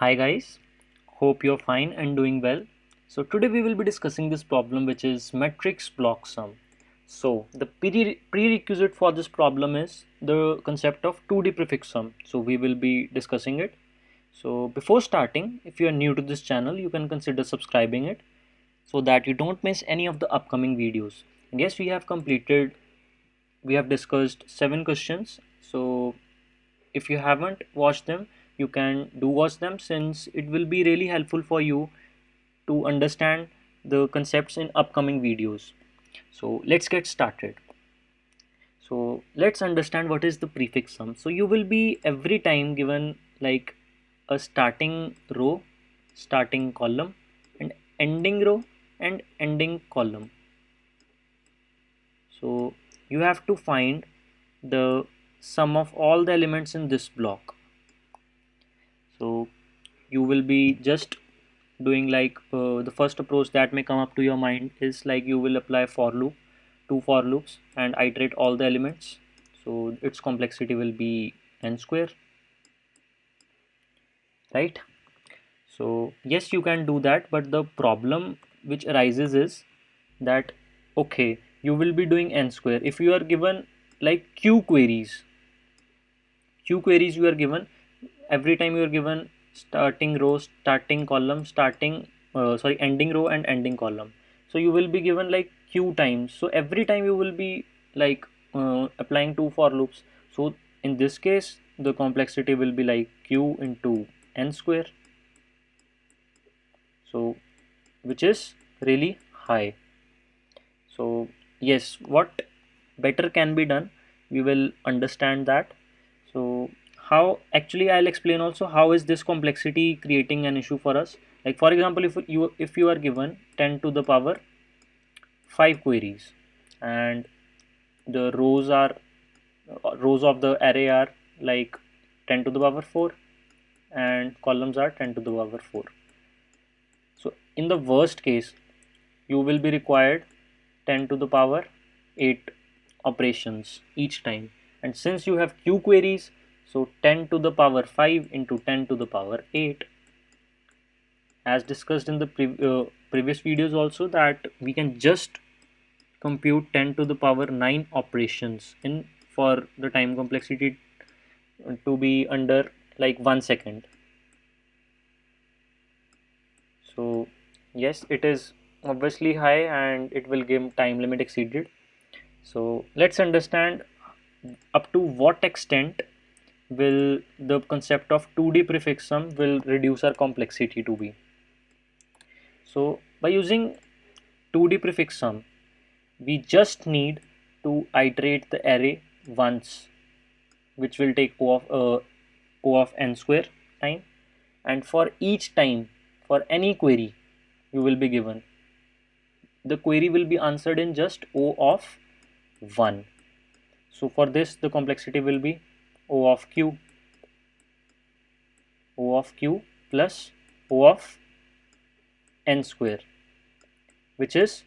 Hi guys, hope you're fine and doing well. So today we will be discussing this problem which is matrix block sum. So the prerequisite for this problem is the concept of 2D prefix sum. So we will be discussing it. So before starting, if you are new to this channel, you can consider subscribing it so that you don't miss any of the upcoming videos. And yes, we have discussed 7 questions. So if you haven't watched them, you can do watch them since it will be really helpful for you to understand the concepts in upcoming videos. So let's get started. So let's understand what is the prefix sum. So you will be every time given like a starting row, starting column, and ending row and ending column. So you have to find the sum of all the elements in this block. So you will be just doing like the first approach that may come up to your mind is like you will apply for loop, two for loops, and iterate all the elements. So its complexity will be n square, right? So yes, you can do that, but the problem which arises is that okay, you will be doing n square if you are given like q queries you are given every time you are given starting row, starting column, ending row and ending column. So you will be given like q times, so every time you will be like applying two for loops. So in this case the complexity will be like q into n square, so which is really high. So yes, what better can be done, we will understand that. So how actually I'll explain also how is this complexity creating an issue for us. Like for example, if you are given 10 to the power 5 queries, and the rows of the array are like 10 to the power 4 and columns are 10 to the power 4. So in the worst case you will be required 10 to the power 8 operations each time, and since you have q queries, so 10 to the power 5 into 10 to the power 8, as discussed in the previous videos also, that we can just compute 10 to the power 9 operations in for the time complexity to be under like 1 second. So yes, it is obviously high and it will give time limit exceeded. So let's understand up to what extent will the concept of 2D prefix sum will reduce our complexity to be. So by using 2D prefix sum, we just need to iterate the array once, which will take O of n square time, and for each time for any query you will be given, the query will be answered in just O of 1. So for this the complexity will be O of q, O of q plus O of n square, which is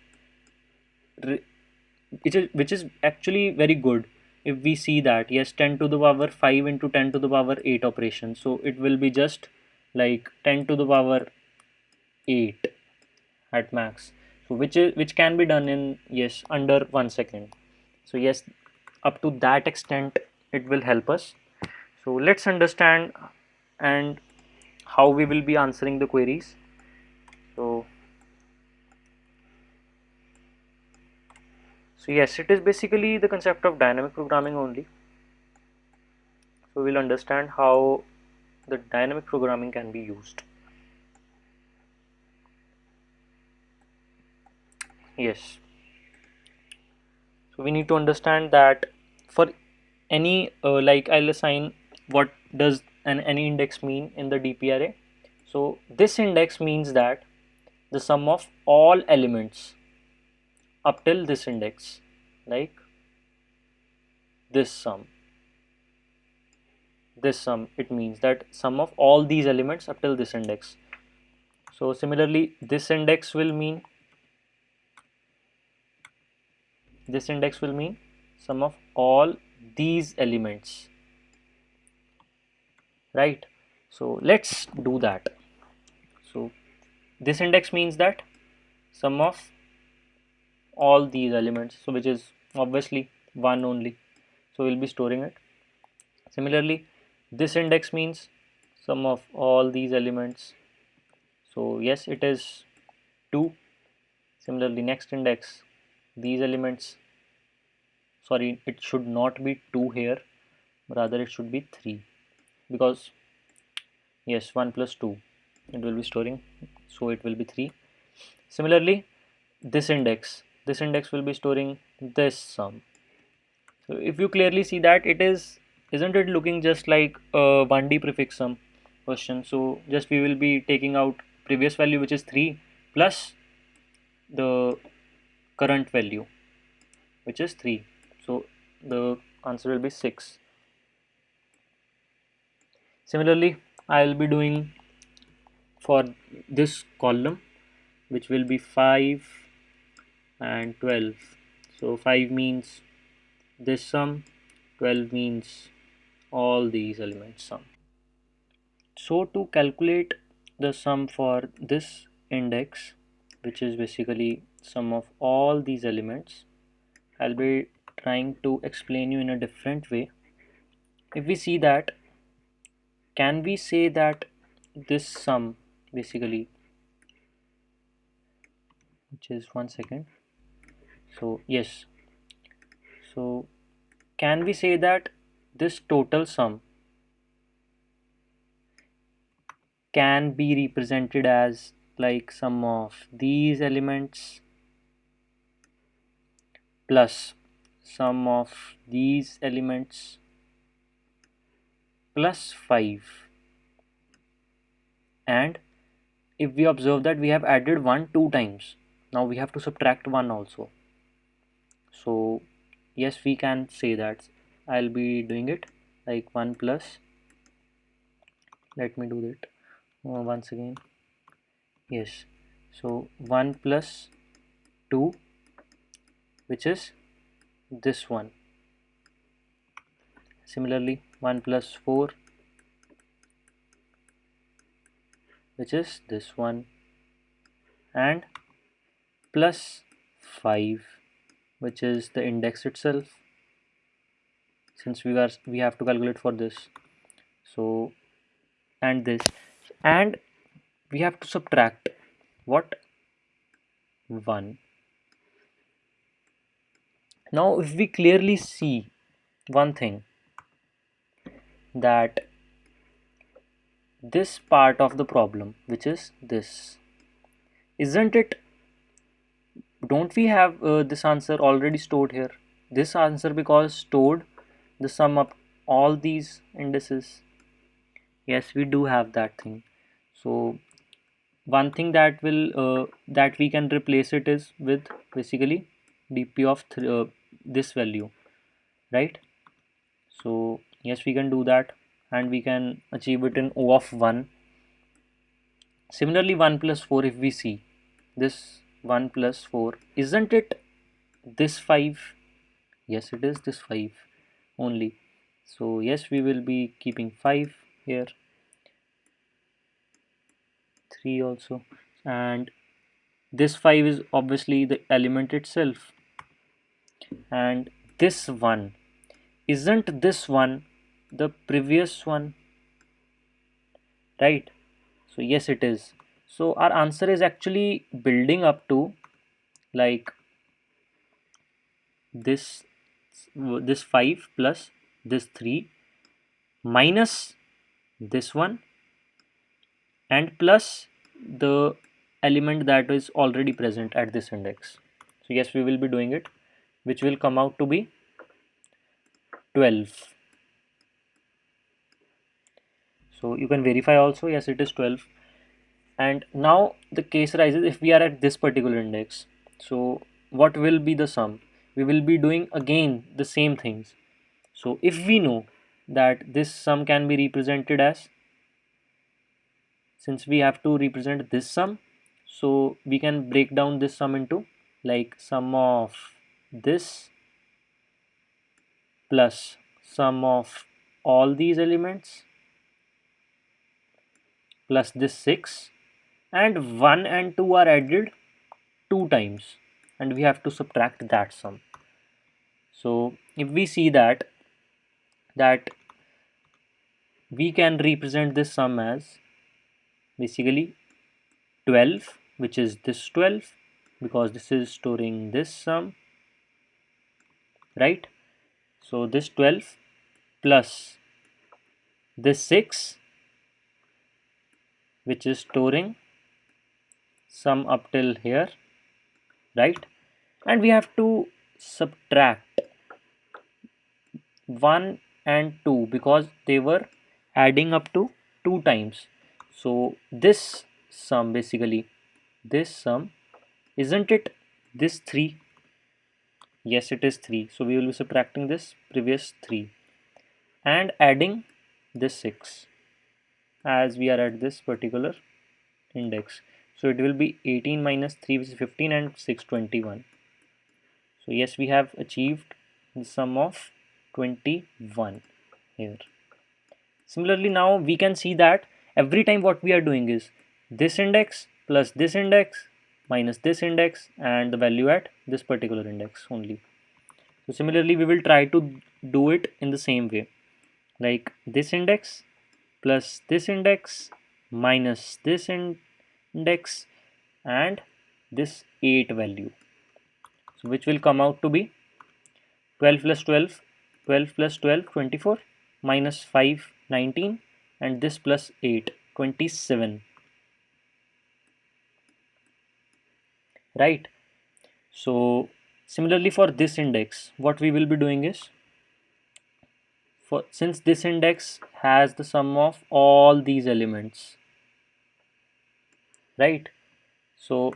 which is actually very good. If we see that yes, 10 to the power 5 into 10 to the power 8 operation, so it will be just like 10 to the power 8 at max, so which can be done in yes under 1 second. So yes, up to that extent it will help us. So let's understand and how we will be answering the queries. So yes, it is basically the concept of dynamic programming only. So we'll understand how the dynamic programming can be used. Yes, so we need to understand that for any like I'll assign what does an any index mean in the DP array. So this index means that the sum of all elements up till this index, like this sum, it means that sum of all these elements up till this index. So similarly this index will mean sum of all these elements, right? So let's do that. So this index means that sum of all these elements, so which is obviously 1 only, so we'll be storing it. Similarly, this index means sum of all these elements, so yes, it is 2. Similarly, next index, these elements, sorry, it should not be 2 here, rather it should be 3, because yes, 1 plus 2 it will be storing, so it will be 3. Similarly, this index will be storing this sum. So if you clearly see that, isn't it looking just like a 1D prefix sum question? So just we will be taking out previous value, which is 3, plus the current value, which is 3. So the answer will be 6. Similarly, I will be doing for this column, which will be 5 and 12. So 5 means this sum, 12 means all these elements sum. So to calculate the sum for this index, which is basically sum of all these elements, I'll be trying to explain you in a different way. If we see that, can we say that this sum basically, which is 1 second, so yes, so can we say that this total sum can be represented as like sum of these elements plus sum of these elements plus 5, and if we observe that we have added 1 two times, now we have to subtract 1 also. So yes, we can say that. I'll be doing it like 1 plus, let me do that once again. Yes, so 1 plus 2, which is this one. Similarly, 1 plus 4, which is this one, and plus 5, which is the index itself, since we have to calculate for this. So and this, and we have to subtract what, 1. Now if we clearly see one thing, that this part of the problem, which is this, isn't it, don't we have this answer already stored here, this answer, because stored the sum of all these indices? Yes, we do have that thing. So one thing that will that we can replace it is with basically dp of this value, right? So yes, we can do that, and we can achieve it in O of 1. Similarly, 1 plus 4, if we see this 1 plus 4, isn't it this 5? Yes, it is this 5 only. So yes, we will be keeping 5 here, 3 also, and this 5 is obviously the element itself, and this one, isn't this one the previous one, right? So yes, it is. So our answer is actually building up to like this 5 plus this 3 minus this one and plus the element that is already present at this index. So yes, we will be doing it, which will come out to be 12. So you can verify also, yes, it is 12. And now the case arises, if we are at this particular index, so what will be the sum? We will be doing again the same things. So if we know that this sum can be represented as, since we have to represent this sum, so we can break down this sum into like sum of this plus sum of all these elements plus this 6, and 1 and 2 are added 2 times, and we have to subtract that sum. So if we see that we can represent this sum as basically 12, which is this 12, because this is storing this sum, right? So this 12 plus this 6, which is storing sum up till here, right? And we have to subtract 1 and 2 because they were adding up to 2 times. So this sum, basically this sum, isn't it this 3? Yes, it is 3. So we will be subtracting this previous 3 and adding this 6, as we are at this particular index. So it will be 18 minus 3, which is 15, and 6, 21. So yes, we have achieved the sum of 21 here. Similarly, now we can see that every time what we are doing is this index plus this index minus this index and the value at this particular index only. So similarly, we will try to do it in the same way, like this index plus this index minus this index and this 8 value. So which will come out to be 12 plus 12, 12 plus 12, 24, minus 5, 19, and this plus 8, 27, right? So similarly for this index, what we will be doing is, since this index has the sum of all these elements, right? So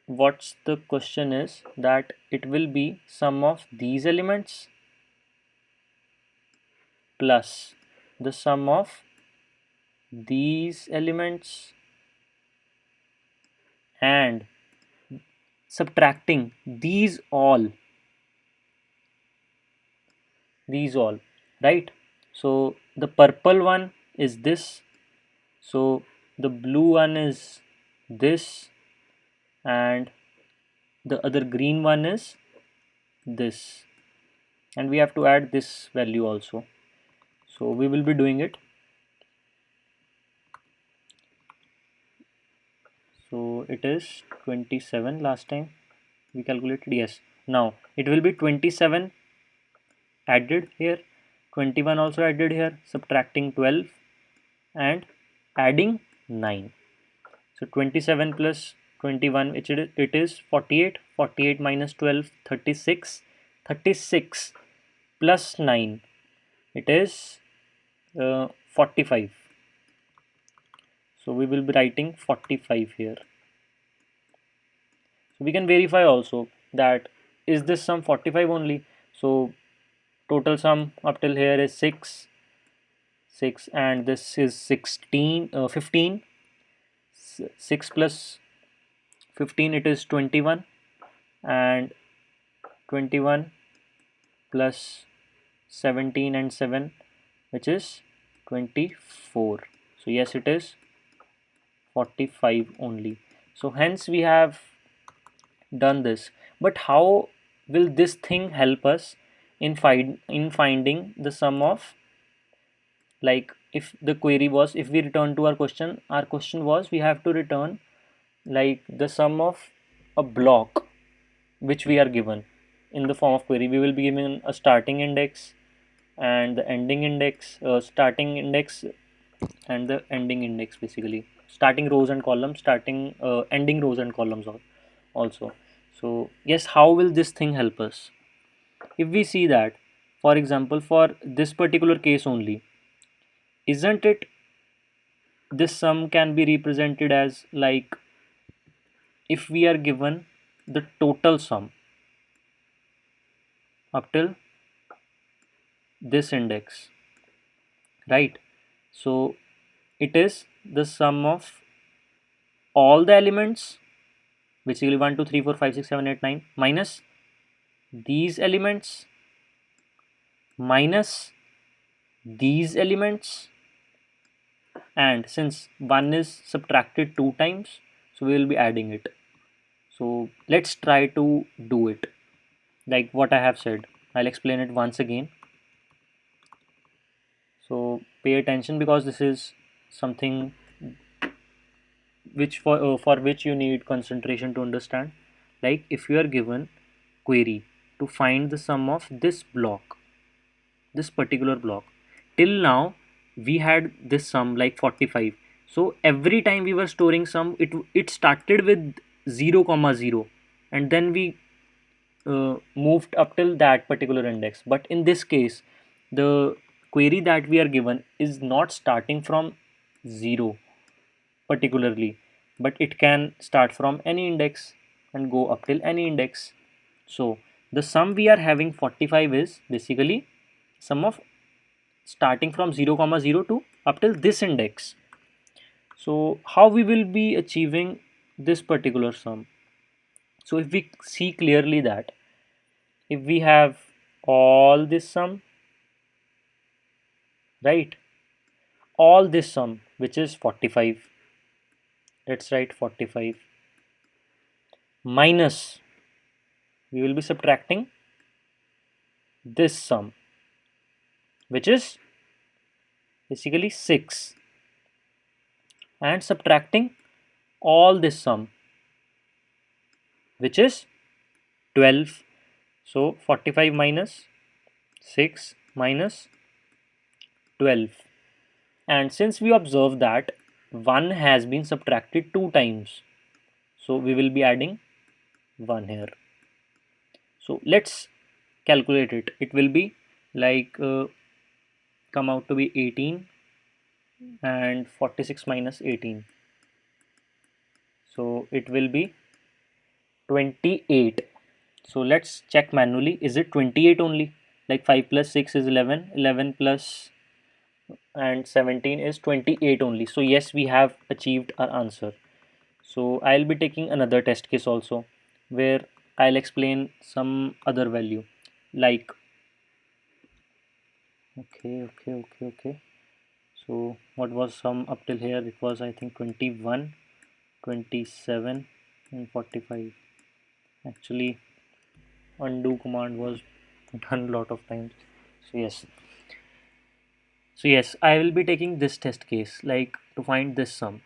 what's the question is that it will be sum of these elements plus the sum of these elements and subtracting these all, right? So the purple one is this, so the blue one is this, and the other green one is this, and we have to add this value also. So we will be doing it. So it is 27 last time we calculated. Yes, now it will be 27 added here, 21 also added here, subtracting 12 and adding 9. So 27 plus 21, it is 48, 48 minus 12, 36, 36 plus 9, it is 45. So we will be writing 45 here. So we can verify also that is this sum 45 only. So total sum up till here is 6, 6, and this is 16, 15. 6 plus 15, it is 21, and 21 plus 17 and 7, which is 24. So yes, it is 45 only. So hence we have done this. But how will this thing help us in finding the sum of, like if the query was, if we return to our question was we have to return like the sum of a block which we are given in the form of query. We will be given a starting index and the ending index, starting index and the ending index, basically starting rows and columns, starting ending rows and columns also. So yes, how will this thing help us? If we see that, for example, for this particular case only, isn't it this sum can be represented as, like if we are given the total sum up till this index, right? So it is the sum of all the elements, basically 1 2 3 4 5 6 7 8 9, minus these elements minus these elements and since 1 is subtracted 2 times, so we will be adding it. So let's try to do it like what I have said. I'll explain it once again. So pay attention because this is something which for which you need concentration to understand. Like if you are given query to find the sum of this block, this particular block, till now we had this sum like 45. So every time we were storing sum, it started with 0 comma 0, and then we moved up till that particular index. But in this case, the query that we are given is not starting from 0 particularly, but it can start from any index and go up till any index. So the sum we are having 45 is basically sum of starting from 0 comma 0 to up till this index. So how we will be achieving this particular sum? So if we see clearly that if we have all this sum, right, all this sum which is 45, let's write 45 minus, we will be subtracting this sum which is basically 6 and subtracting all this sum which is 12. So 45 minus 6 minus 12, and since we observe that 1 has been subtracted 2 times, so we will be adding 1 here. So let's calculate it. It will be like come out to be 18 and 46 minus 18, so it will be 28. So let's check manually, is it 28 only? Like 5 plus 6 is 11, 11 plus and 17 is 28 only. So yes, we have achieved our answer. So I'll be taking another test case also where I'll explain some other value like okay. So what was sum up till here? It was I think 21, 27 and 45. Actually undo command was done a lot of times. So yes, I will be taking this test case like to find this sum.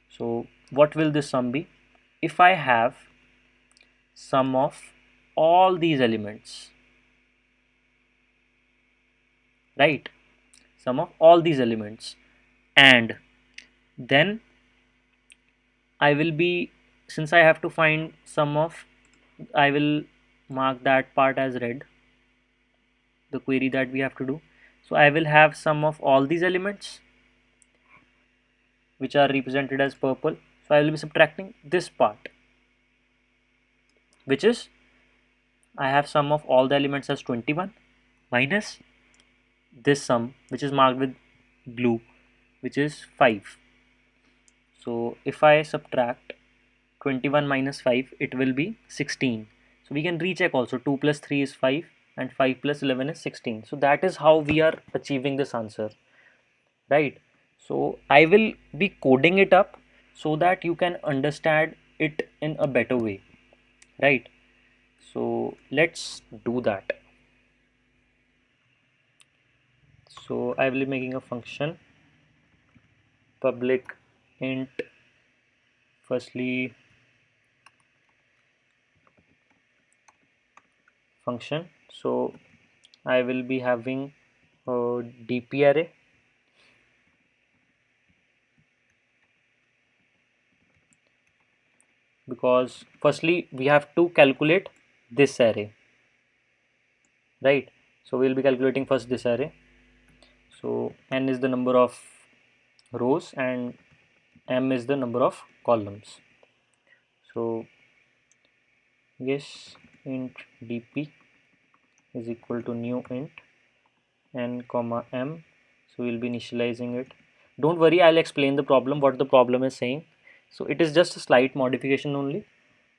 So what will this sum be? If I have sum of all these elements, right, sum of all these elements, and then I will be, since I have to find sum of, I will mark that part as red, the query that we have to do. So I will have sum of all these elements which are represented as purple. So I will be subtracting this part, which is I have sum of all the elements as 21 minus this sum which is marked with blue, which is 5. So if I subtract 21 minus 5, it will be 16. So we can recheck also, 2 plus 3 is 5 and 5 plus 11 is 16. So that is how we are achieving this answer, right? So I will be coding it up so that you can understand it in a better way, right? So let's do that. So I will be making a function public int firstly function. So I will be having a dp array, because firstly we have to calculate this array, right? So we'll be calculating first this array. So n is the number of rows and m is the number of columns. So yes, int dp is equal to new int n comma m. So we'll be initializing it. Don't worry, I'll explain the problem, what the problem is saying. So it is just a slight modification only.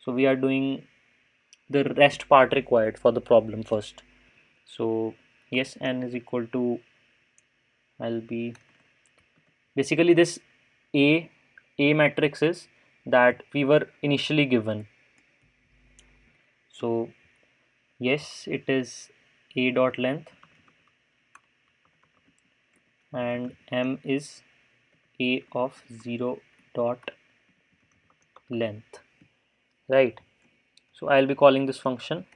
So we are doing the rest part required for the problem first. So yes, n is equal to, I'll be Basically this A matrix is that we were initially given. So yes, it is A dot length and M is A of 0 dot length, right? So I'll be calling this function.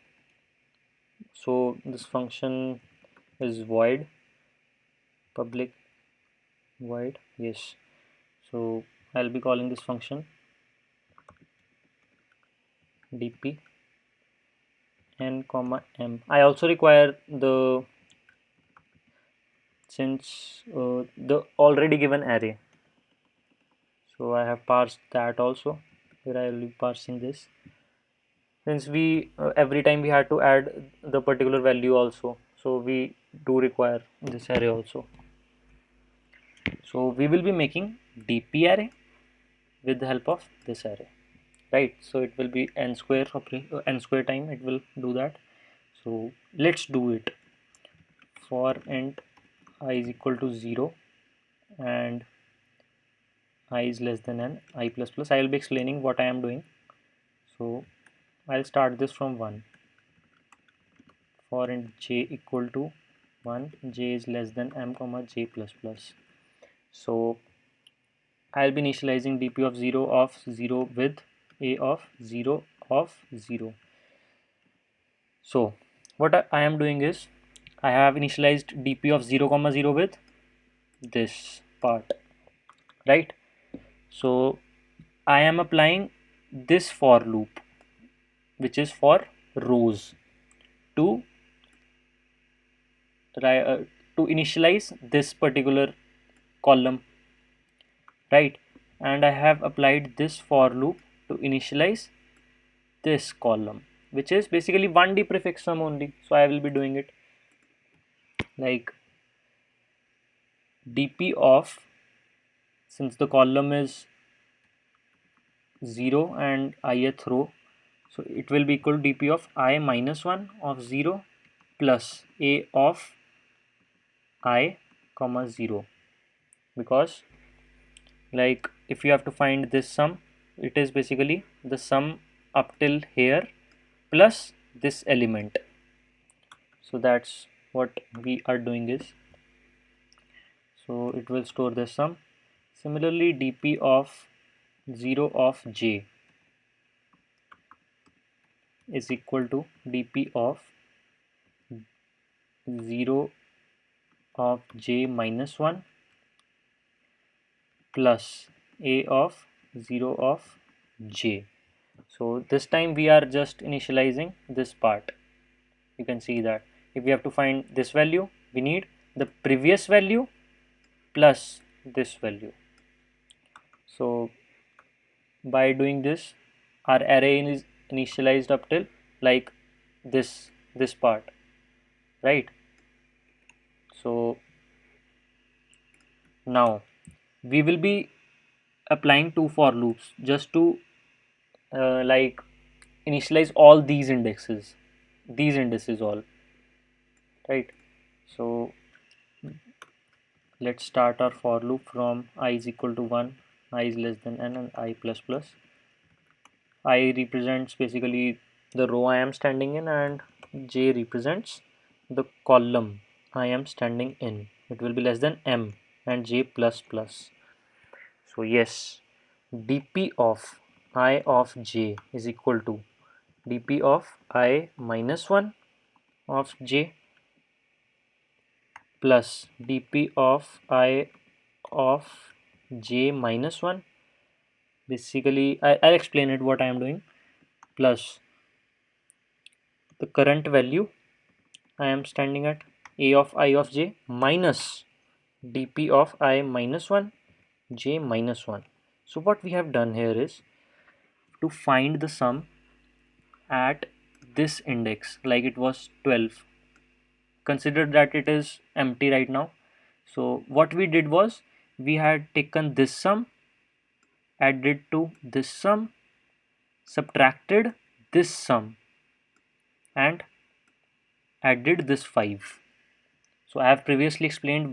So this function is void, public void, yes. So I'll be calling this function dp n comma m. I also require the, since the already given array, so I have parsed that also. Here I will be parsing this, since we every time we had to add the particular value also, so we do require this array also. So we will be making dp array with the help of this array, right? So it will be n square n square time it will do that. So let's do it. For int I is equal to 0 and I is less than n, I plus plus, I will be explaining what I am doing. So I'll start this from 1. For int j equal to 1, j is less than m comma j plus plus. So I'll be initializing dp of 0 with a of 0 of 0. So what I am doing is I have initialized dp of 0 comma 0 with this part, right? So I am applying this for loop, which is for rows, to to initialize this particular column, right? And I have applied this for loop to initialize this column, which is basically 1D prefix sum only. So I will be doing it like dp of, since the column is 0 and ith row, so it will be equal to dp of I minus 1 of 0 plus a of I comma 0, because like if you have to find this sum, it is basically the sum up till here plus this element. So that's what we are doing is, so it will store the sum. Similarly dp of 0 of j is equal to dp of 0 of j minus 1 plus a of 0 of j. So this time we are just initializing this part. You can see that if we have to find this value, we need the previous value plus this value. So by doing this, our array is initialized up till like this part, right? So now we will be applying two for loops just to like initialize all these indices all, right? So let's start our for loop from I is equal to 1, I is less than n, and I plus plus. I represents basically the row I am standing in, and j represents the column I am standing in. It will be less than m and j plus plus. So yes, dp of I of j is equal to dp of I minus 1 of j plus dp of I of j minus 1. Basically I'll explain it what I am doing, plus the current value I am standing at, a of I of j minus dp of I minus 1 j minus 1. So what we have done here is to find the sum at this index, like it was 12. Consider that it is empty right now. So what we did was we had taken this sum, added to this sum, subtracted this sum, and added this 5. So I have previously explained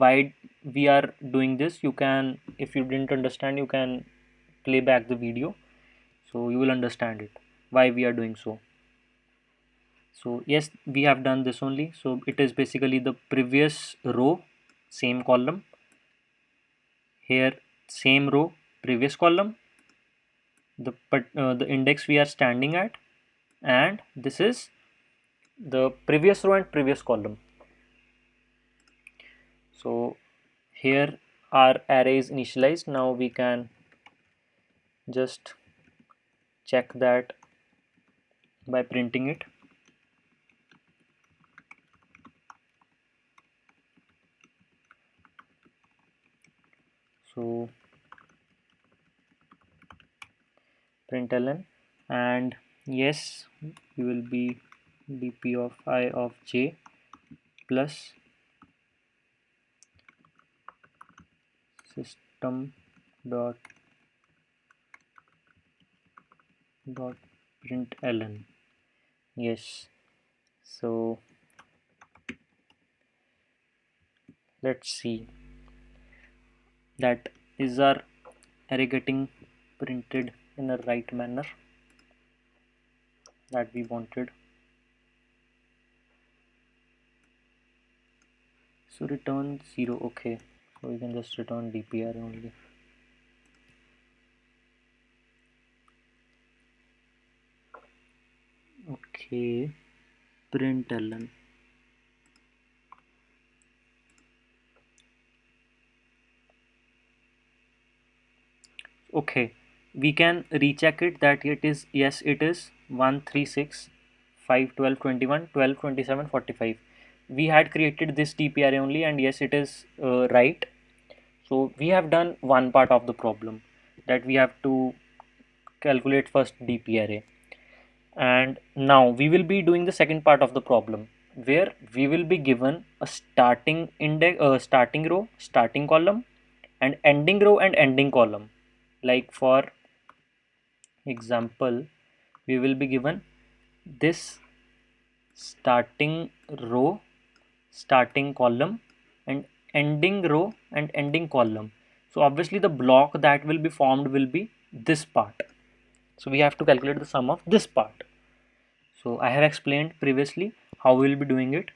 we are doing this, you can, if you didn't understand, you can play back the video, so you will understand it why we are doing so. So yes, we have done this only. So it is basically the previous row, same column, here same row, previous column, the index we are standing at, and this is the previous row and previous column. So here our array is initialized. Now we can just check that by printing it. So println, and yes, we will be dp of I of j plus system dot println. Yes, so let's see that is our array getting printed in a right manner that we wanted. So return 0. Okay, so we can just return dpr only. Okay, println. Okay, we can recheck it that it is, yes, it is 1 3 6 5 12 21 12 27 45. We had created this dp array only, and yes, it is right. So we have done one part of the problem, that we have to calculate first dp array, and now we will be doing the second part of the problem, where we will be given a starting index, starting row, starting column, and ending row and ending column. Like for example, we will be given this starting row, starting column, and ending row and ending column. So obviously the block that will be formed will be this part. So we have to calculate the sum of this part. So I have explained previously how we will be doing it.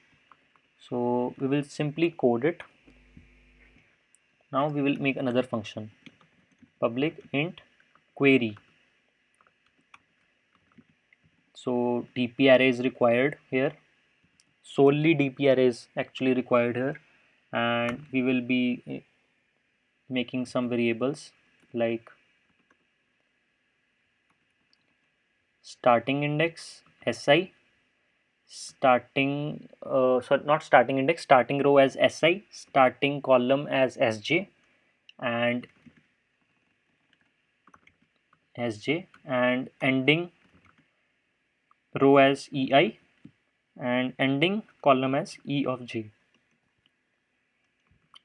So we will simply code it. Now we will make another function, public int query. So dp array is required here, solely dp array is actually required here, and we will be making some variables like starting index si, starting sorry, not starting index, starting row as si, starting column as sj, and ending row as ei, and ending column as e of j.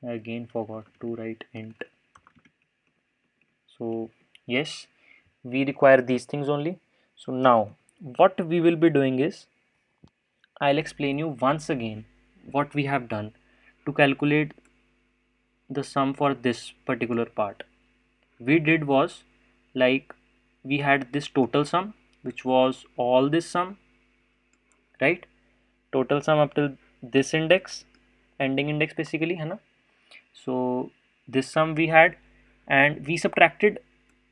I again forgot to write int. So yes, we require these things only. So now what we will be doing is, I'll explain you once again what we have done to calculate the sum for this particular part. We did was, like, we had this total sum which was all this sum, right? Total sum up till this index, ending index basically, है ना? So this sum we had, and we subtracted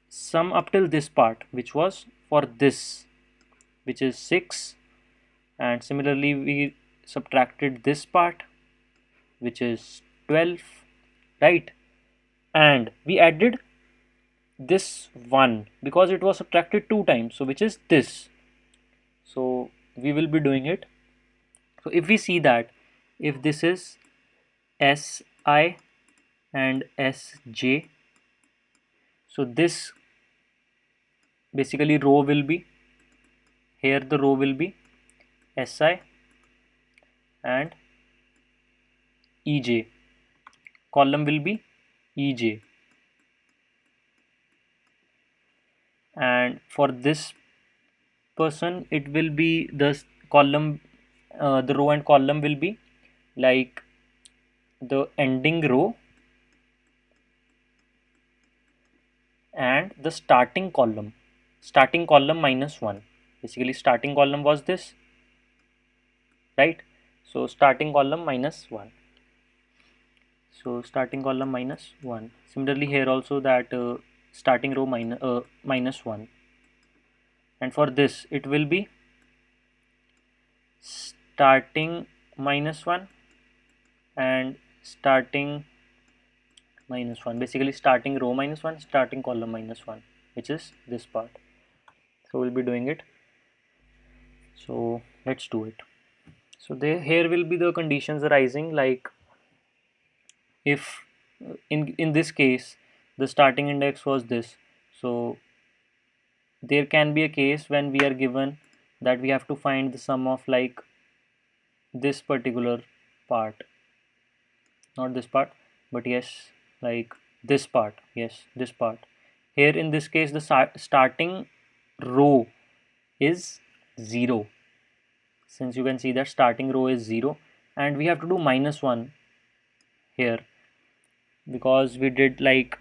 sum up till this part which was for this, which is 6, and similarly we subtracted this part which is 12, right? And we added this one because it was subtracted two times, so which is this. So we will be doing it. So if we see that, if this is si and sj, so this basically row will be, here the row will be si and ej, column will be ej, and for this person it will be the column, the row and column will be like the ending row and the starting column minus 1. Basically starting column was this, right? So starting column minus 1. So starting column minus 1. Similarly here also that starting row minus 1, and for this it will be starting minus 1 and starting minus 1, basically starting row minus 1, starting column minus 1, which is this part. So we'll be doing it. So let's do it. So there here will be the conditions arising, like if in this case the starting index was this, so there can be a case when we are given that we have to find the sum of like this particular part, not this part, but yes, like this part, yes, this part. Here in this case the starting row is 0, since you can see that starting row is 0, and we have to do minus 1 here because we did like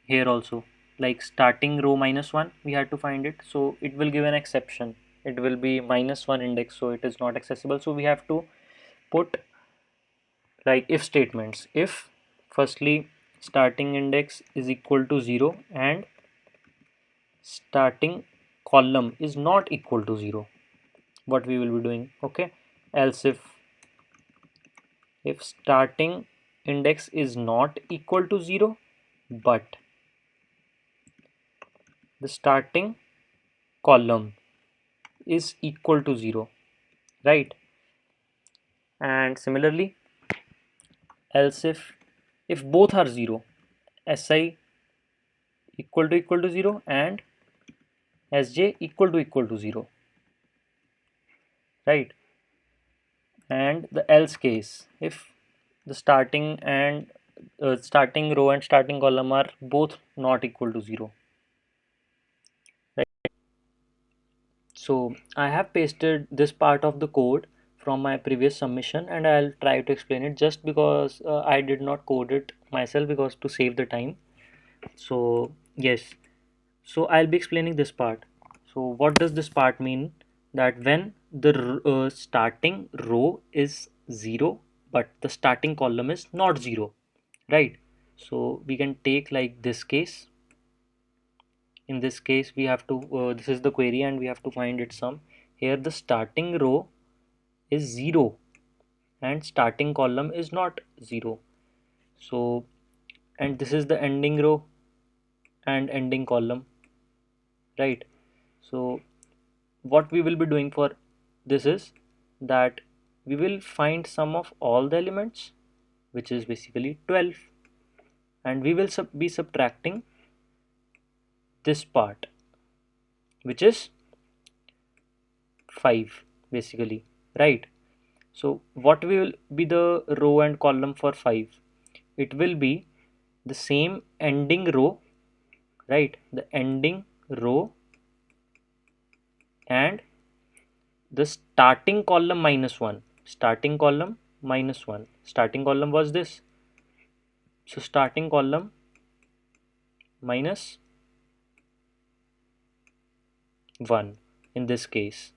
here also, like starting row minus 1 we had to find it, so it will give an exception, it will be minus 1 index, so it is not accessible. So we have to put like if statements. If firstly starting index is equal to 0 and starting column is not equal to 0, what we will be doing, okay? Else if starting index is not equal to 0 but the starting column is equal to 0, right? And similarly, else if both are 0, si equal to 0 and sj equal to 0, right? And the else case, if the starting and starting row and starting column are both not equal to 0, right? So I have pasted this part of the code from my previous submission, and I'll try to explain it just because I did not code it myself because to save the time. So yes, so I'll be explaining this part. So what does this part mean? That when the starting row is 0 but the starting column is not 0, right? So we can take like this case. In this case we have to this is the query and we have to find its sum. Here the starting row is 0 and starting column is not 0. So and this is the ending row and ending column, right? So what we will be doing for this is that we will find sum of all the elements, which is basically 12, and we will be subtracting this part, which is 5 basically, right? So what will be the row and column for 5? It will be the same ending row, right? The ending row and the starting column minus 1. Starting column minus 1. Starting column was this. So starting column minus 1 in this case,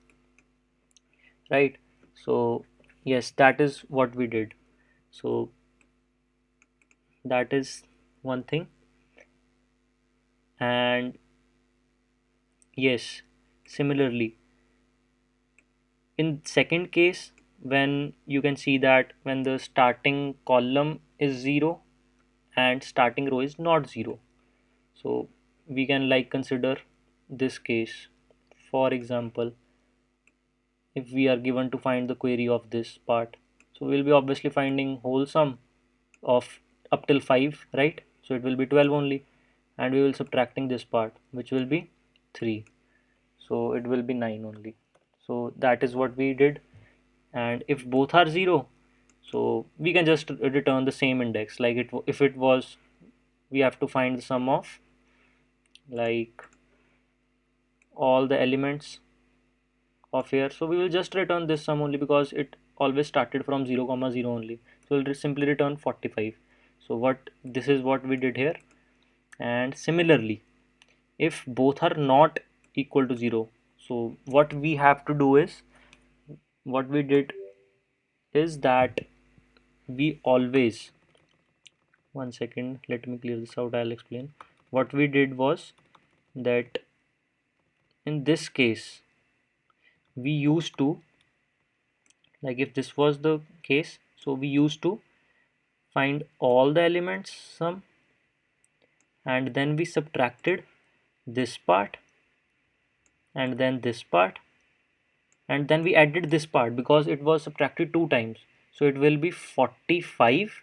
right? So yes, that is what we did. So that is one thing. And yes, similarly in second case, when you can see that when the starting column is 0 and starting row is not 0, so we can like consider this case. For example, if we are given to find the query of this part, so we'll be obviously finding whole sum of up till 5, right? So it will be 12 only, and we will subtracting this part, which will be 3, so it will be 9 only. So that is what we did. And if both are 0, so we can just return the same index, like if it was, we have to find the sum of like all the elements of here, so we will just return this sum only because it always started from 0 comma 0 only, so we'll simply return 45. So what this is what we did here. And similarly, if both are not equal to 0, so what we have to do is, what we did is that we always, one second, let me clear this out, I'll explain. What we did was that in this case we used to, like if this was the case, so we used to find all the elements sum, and then we subtracted this part and then this part, and then we added this part because it was subtracted two times, so it will be 45,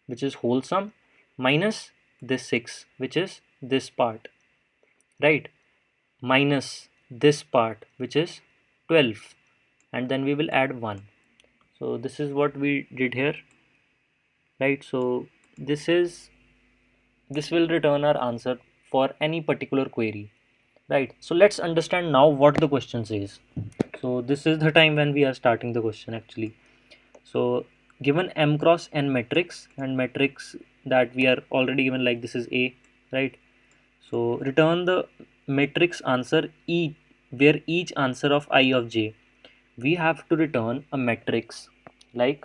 which is whole sum, minus this 6, which is this part, right, minus this part, which is 12, and then we will add 1. So this is what we did here, right? So this will return our answer for any particular query, right? So let's understand now what the question says. So this is the time when we are starting the question actually. So given m cross n matrix, and matrix that we are already given, like this is A, right? So return the matrix answer E, where each answer of I of j. We have to return a matrix, like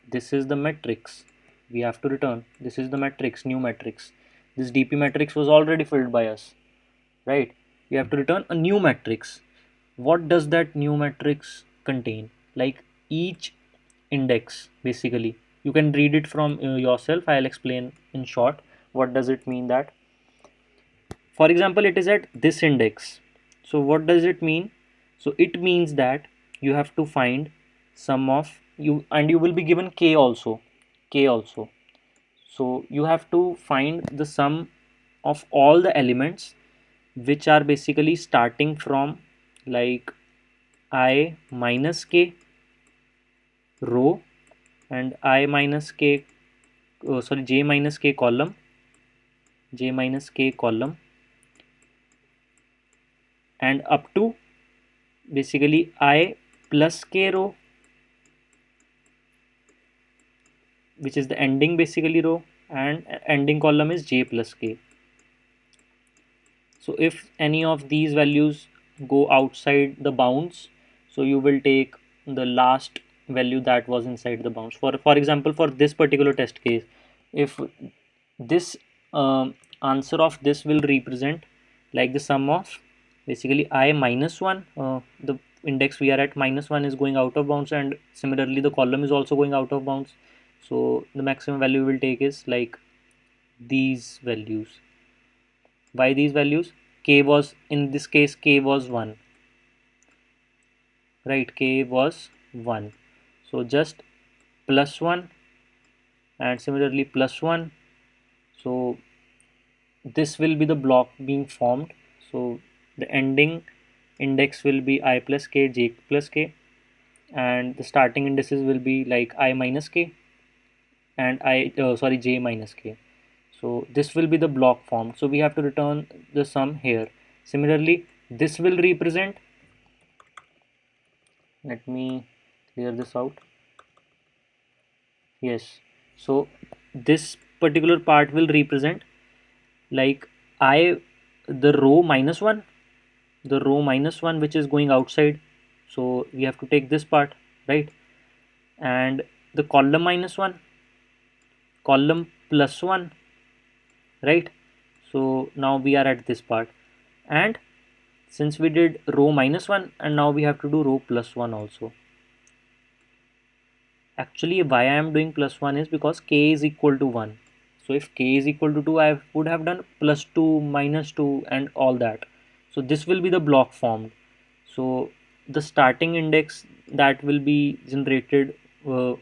this is the matrix we have to return. This is the matrix, new matrix. This DP matrix was already filled by us, right? We have to return a new matrix. What does that new matrix contain? Like each index, basically. You can read it from yourself. I'll explain in short. What does it mean that? For example, it is at this index. So what does it mean? So it means that you have to find sum of you, and you will be given k also. K also. So you have to find the sum of all the elements which are basically starting from like I minus k row and I minus k, sorry, j minus k column, j minus k column, and up to basically I plus k row, which is the ending basically row, and ending column is j plus k. So if any of these values go outside the bounds, so you will take the last value that was inside the bounds. For example, for this particular test case, if this answer of this will represent like the sum of basically I minus 1, the index we are at minus 1 is going out of bounds, and similarly the column is also going out of bounds. So the maximum value we will take is like these values. Why these values? K was, in this case k was 1, right? K was 1, so just plus 1 and similarly plus 1. So this will be the block being formed. So the ending index will be I plus k, j plus k, and the starting indices will be like I minus k and sorry, j minus k. So this will be the block form. So we have to return the sum here. Similarly, this will represent, let me clear this out. Yes, so this particular part will represent like I, the row minus 1, the row minus 1 which is going outside, so we have to take this part, right? And the column minus 1, column plus 1, right? So now we are at this part, and since we did row minus 1, and now we have to do row plus 1 also. Actually, why I am doing plus 1 is because k is equal to 1. So if k is equal to 2, I would have done plus 2, minus 2 and all that. So this will be the block formed. So the starting index that will be generated,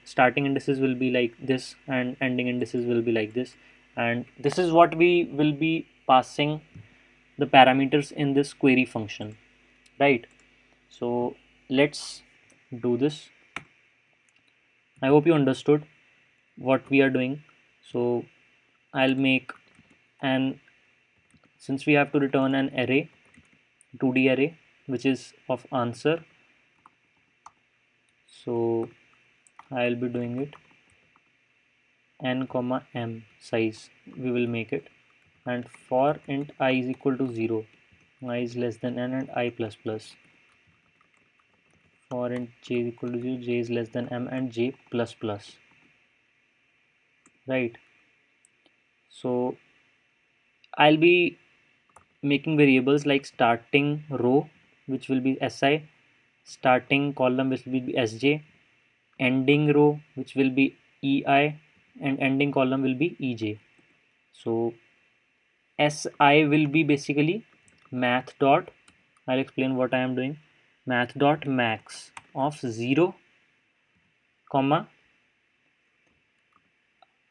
starting indices will be like this and ending indices will be like this. And this is what we will be passing the parameters in this query function, right? So let's do this. I hope you understood what we are doing. So I'll make an, since we have to return an array, 2D array, which is of answer, so I'll be doing it n comma m size, we will make it, and for int I is equal to 0, I is less than n and I plus plus. For int j is equal to 0, j is less than m and j plus plus, right? So I'll be making variables like starting row, which will be si, starting column which will be sj, ending row which will be ei, and ending column will be ej. So si will be basically math dot, I'll explain what I am doing, math dot max of 0 comma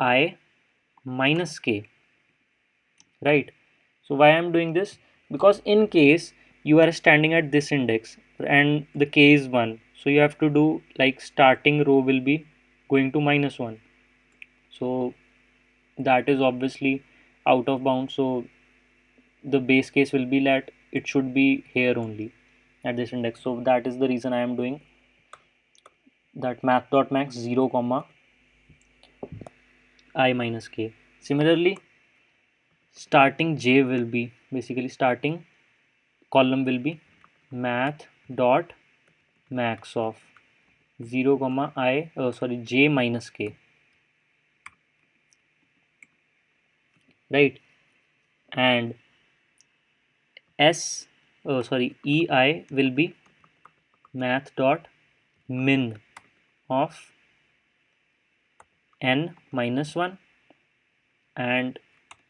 I minus k, right? So why I'm doing this, because in case you are standing at this index and the k is 1, so you have to do like starting row will be going to minus 1, so that is obviously out of bounds. So the base case will be that it should be here only at this index. So that is the reason I am doing that math dot max 0 comma I minus k. Similarly, starting j will be basically starting column will be math dot max of 0 comma j minus k, right? And ei will be math dot min of n minus 1, and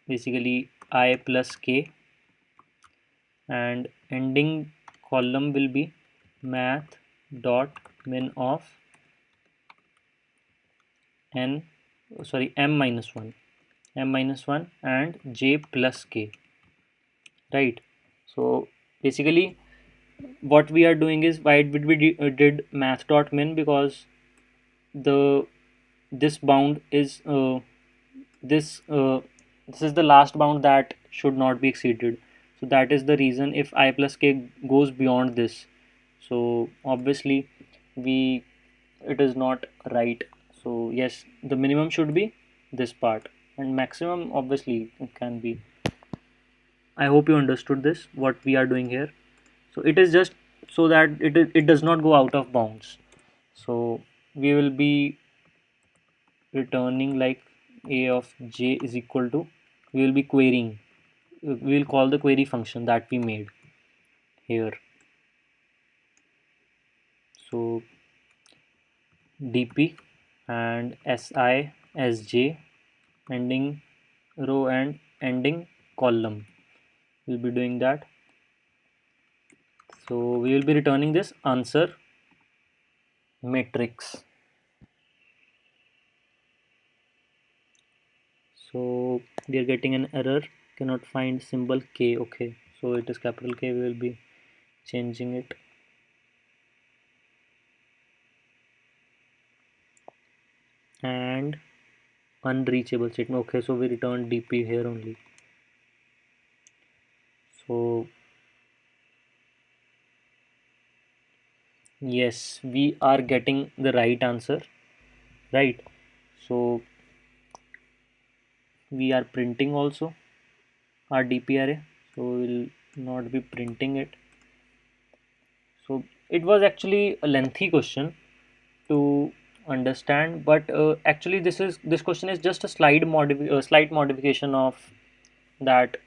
basically I plus k, and ending column will be math dot min of m minus 1, and j plus k, right? So basically what we are doing is, why did math dot min, because the this bound is this this is the last bound that should not be exceeded. So that is the reason if I plus k goes beyond this, so obviously we it is not right. So yes, the minimum should be this part, and maximum obviously it can be. I hope you understood this what we are doing here. So it is just so that it does not go out of bounds. So we will be returning like a of j is equal to, we will be querying, we will call the query function that we made here. So dp and si sj, ending row and ending column, we'll be doing that. So we will be returning this answer matrix. So we are getting an error, cannot find symbol k. Okay, so it is capital K, we will be changing it. And unreachable statement, okay, so we return dp here only. So yes, we are getting the right answer, right? So we are printing also our dp array, so we'll not be printing it. So it was actually a lengthy question to understand, but actually this question is just a slight modification of that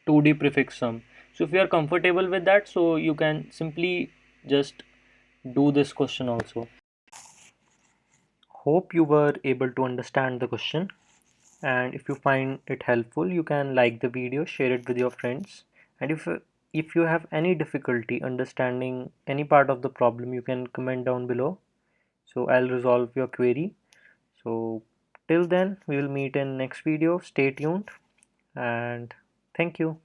2D prefix sum. So if you are comfortable with that, so you can simply just do this question also. Hope you were able to understand the question, and if you find it helpful, you can like the video, share it with your friends, and if you have any difficulty understanding any part of the problem, you can comment down below, so I'll resolve your query. So till then, we will meet in next video. Stay tuned, and thank you.